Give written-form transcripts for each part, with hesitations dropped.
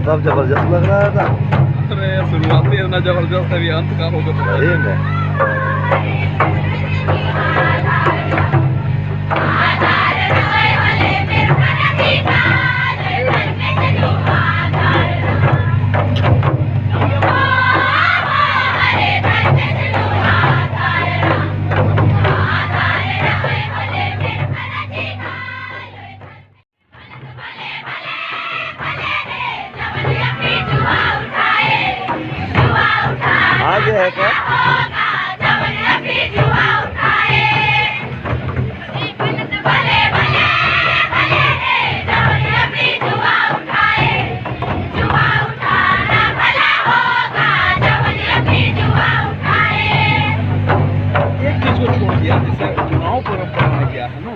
सब जबरदस्त लग रहा था। अरे शुरुआत ही इतना जबरदस्त है, अंत का होगा तो सही में। आगे है क्या? एक चीज को छोड़ दिया, जैसे चुनाव परंपरा में क्या है ना,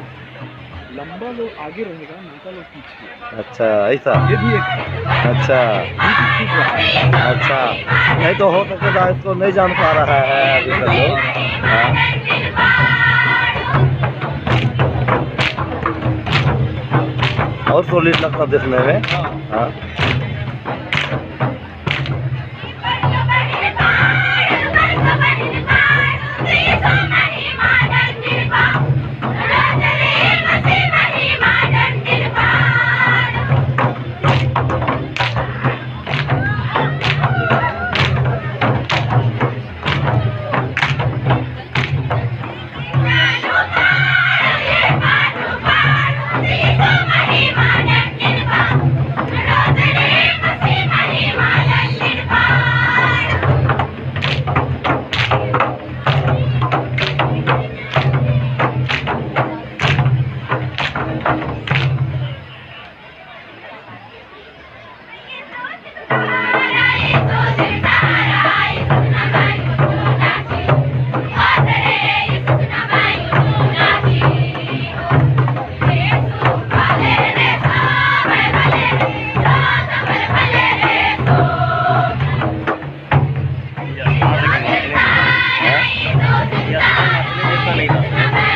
लंबा लोग आगे रहेगा, मोटा लोग पीछे। अच्छा ऐसा। ये भी एक है। अच्छा ठीक है। अच्छा, नहीं तो हो सकेगा इसको नहीं जान पा रहा है अभी तक लोग। हाँ। और सॉलिड लगता देखने में। हाँ।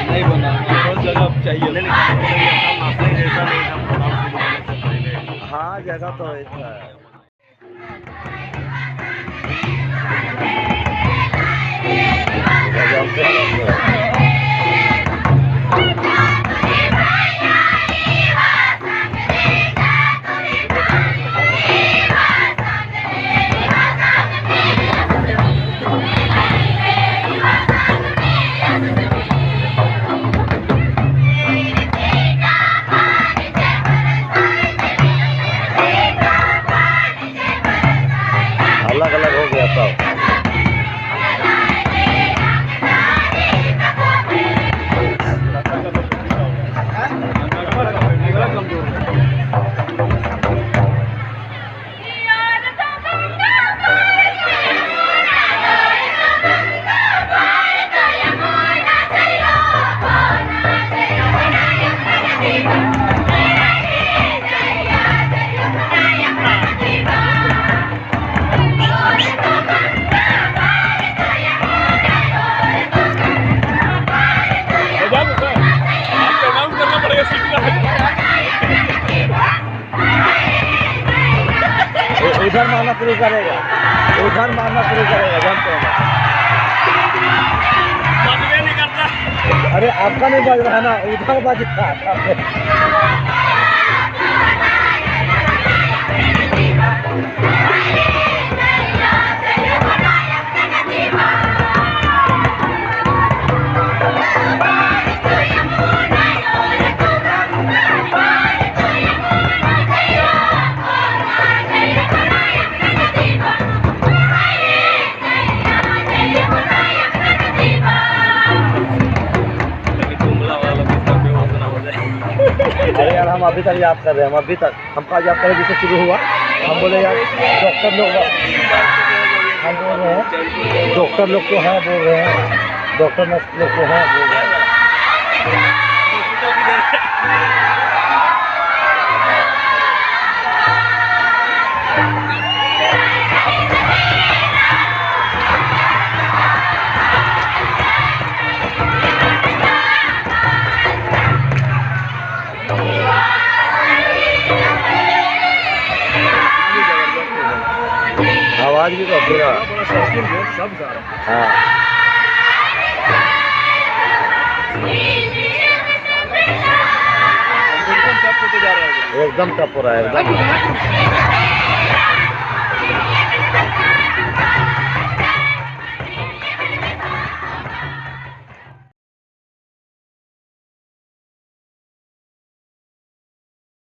नहीं बना, बहुत जगह चाहिए। हाँ जगह तो ऐसा है। अलग अलग हो गया सब। उधर मारना शुरू करेगा, उधर मारना शुरू करेगा, जानते हैं। नहीं करता। अरे आपका नहीं बज रहा है ना, उधर बज रहा है। अरे यार हम अभी तक याद कर रहे हैं, हम अभी तक हमका याद करें जिससे शुरू हुआ। हम बोले यार डॉक्टर लोग, हम बोल रहे हैं डॉक्टर लोग तो हैं, बोल रहे हैं डॉक्टर नर्स लोग तो हैं, बोल रहे हैं। आज भी तो पूरा बड़ा बड़ा सर्किल है, सब जा रहा है। हाँ एकदम टप होते जा रहा है एकदम टप हो रहा है एकदम